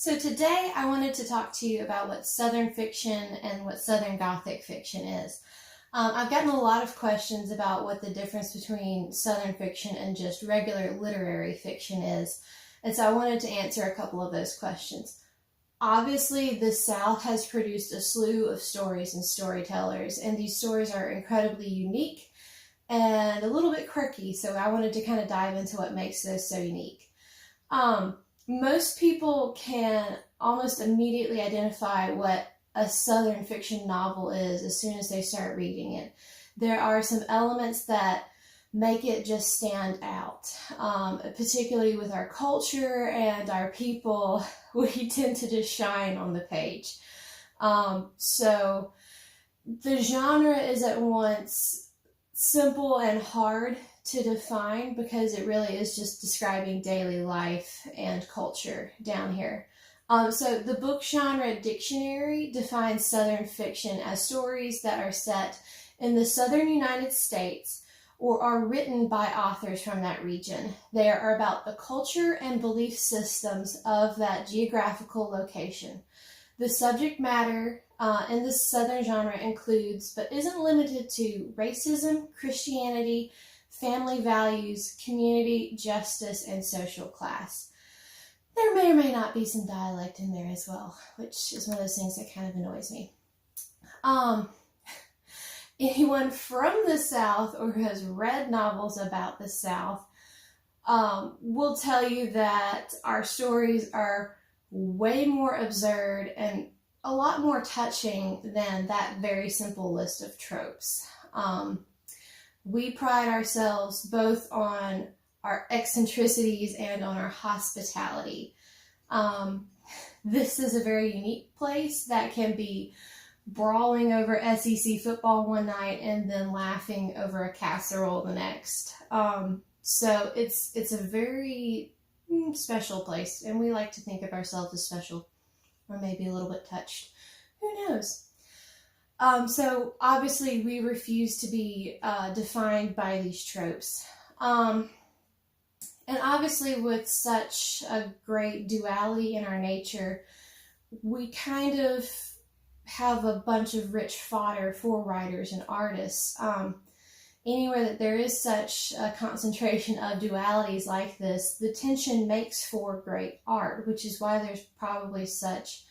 So today I wanted to talk to you about what Southern fiction and what Southern Gothic fiction is. I've gotten a lot of questions about what the difference between Southern fiction and just regular literary fiction is, and so I wanted to answer a couple of those questions. Obviously, the South has produced a slew of stories and storytellers, and these stories are incredibly unique and a little bit quirky, so I wanted to kind of dive into what makes those so unique. Most people can almost immediately identify what a Southern fiction novel is as soon as they start reading it. There are some elements that make it just stand out, particularly with our culture and our people. We tend to just shine on the page. So the genre is at once simple and hard to define because it really is just describing daily life and culture down here. So the book genre dictionary defines Southern fiction as stories that are set in the Southern United States or are written by authors from that region. They are about the culture and belief systems of that geographical location. The subject matter in the Southern genre includes, but isn't limited to, racism, Christianity, family values, community, justice, and social class. There may or may not be some dialect in there as well, which is one of those things that kind of annoys me. Anyone from the South or who has read novels about the South will tell you that our stories are way more absurd and a lot more touching than that very simple list of tropes. We pride ourselves both on our eccentricities and on our hospitality. This is a very unique place that can be brawling over SEC football one night and then laughing over a casserole the next. So it's a very special place, and we like to think of ourselves as special, or maybe a little bit touched. Who knows? So obviously we refuse to be defined by these tropes. And obviously with such a great duality in our nature, we kind of have a bunch of rich fodder for writers and artists. Anywhere that there is such a concentration of dualities like this, the tension makes for great art, which is why there's probably such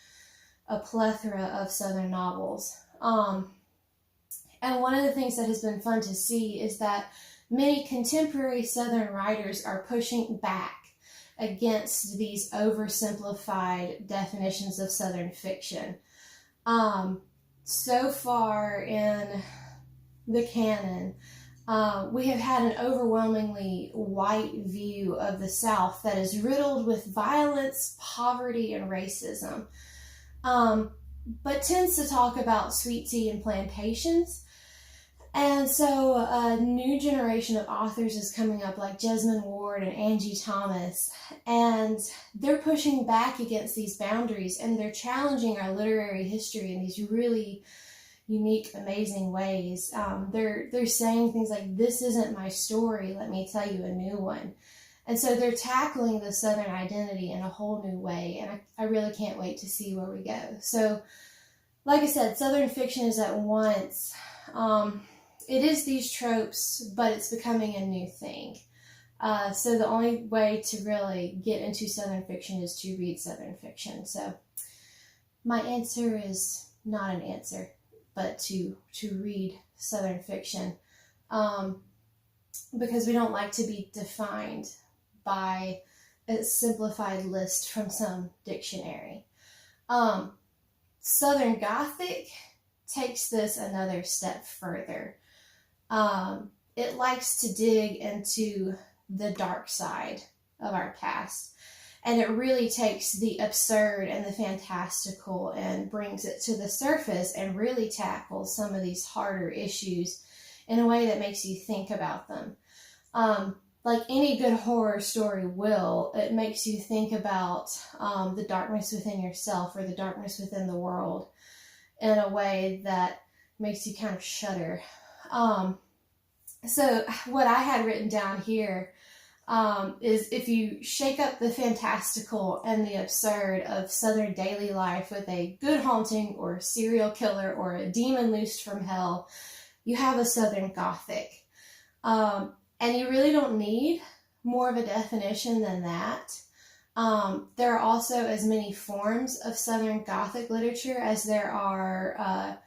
a plethora of Southern novels. And one of the things that has been fun to see is that many contemporary Southern writers are pushing back against these oversimplified definitions of Southern fiction. So far in the canon, we have had an overwhelmingly white view of the South that is riddled with violence, poverty, and racism, but tends to talk about sweet tea and plantations. And so a new generation of authors is coming up, like Jesmyn Ward and Angie Thomas, and they're pushing back against these boundaries, and they're challenging our literary history in these really unique, amazing ways. They're saying things like, "This isn't my story, let me tell you a new one." And so they're tackling the Southern identity in a whole new way, and I really can't wait to see where we go. So, like I said, Southern fiction is at once... it is these tropes, but it's becoming a new thing. So the only way to really get into Southern fiction is to read Southern fiction. So my answer is not an answer, but to read Southern fiction, because we don't like to be defined by a simplified list from some dictionary. Southern Gothic takes this another step further. It likes to dig into the dark side of our past, and it really takes the absurd and the fantastical and brings it to the surface and really tackles some of these harder issues in a way that makes you think about them. Like any good horror story will, it makes you think about the darkness within yourself or the darkness within the world in a way that makes you kind of shudder. So what I had written down here is if you shake up the fantastical and the absurd of Southern daily life with a good haunting or serial killer or a demon loosed from hell, you have a Southern Gothic. And you really don't need more of a definition than that. There are also as many forms of Southern Gothic literature as there are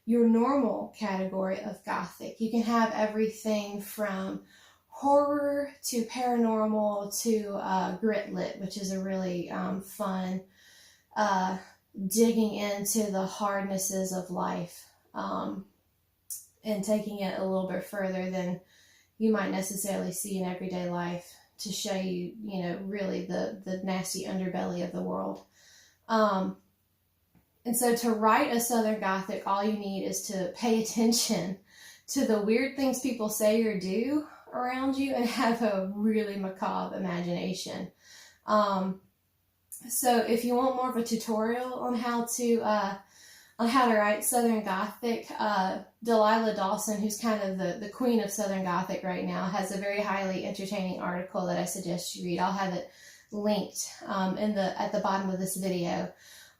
your normal category of Gothic. You can have everything from horror to paranormal to grit lit, which is a really fun digging into the hardnesses of life and taking it a little bit further than you might necessarily see in everyday life to show you, you know, really the nasty underbelly of the world. And so to write a Southern Gothic, all you need is to pay attention to the weird things people say or do around you and have a really macabre imagination. So if you want more of a tutorial on how to write Southern Gothic, Delilah Dawson, who's kind of the queen of Southern Gothic right now, has a very highly entertaining article that I suggest you read. I'll have it linked at the bottom of this video.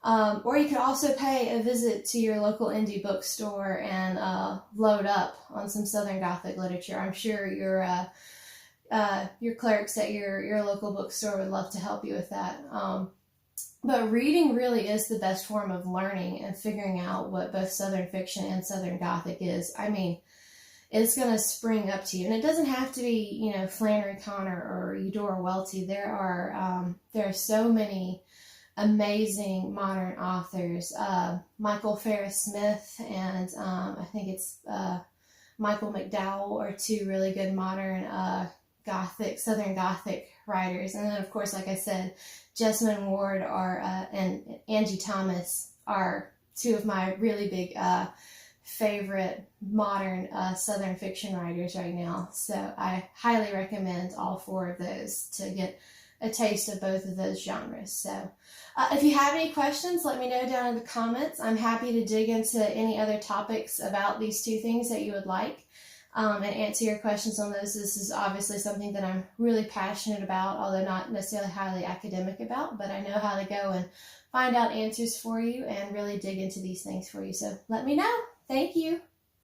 Or you could also pay a visit to your local indie bookstore and load up on some Southern Gothic literature. I'm sure your clerks at your local bookstore would love to help you with that. But reading really is the best form of learning and figuring out what both Southern fiction and Southern Gothic is. I mean, it's going to spring up to you. And it doesn't have to be, you know, Flannery Connor or Eudora Welty. There are so many amazing modern authors. Michael Farris Smith and I think it's Michael McDowell are two really good modern Southern Gothic writers. And then, of course, like I said, Jessamine Ward and Angie Thomas are two of my really big favorite modern Southern fiction writers right now. So I highly recommend all four of those to get a taste of both of those genres. So if you have any questions, let me know down in the comments. I'm happy to dig into any other topics about these two things that you would like. And answer your questions on those. This is obviously something that I'm really passionate about, although not necessarily highly academic about, but I know how to go and find out answers for you and really dig into these things for you. So let me know. Thank you.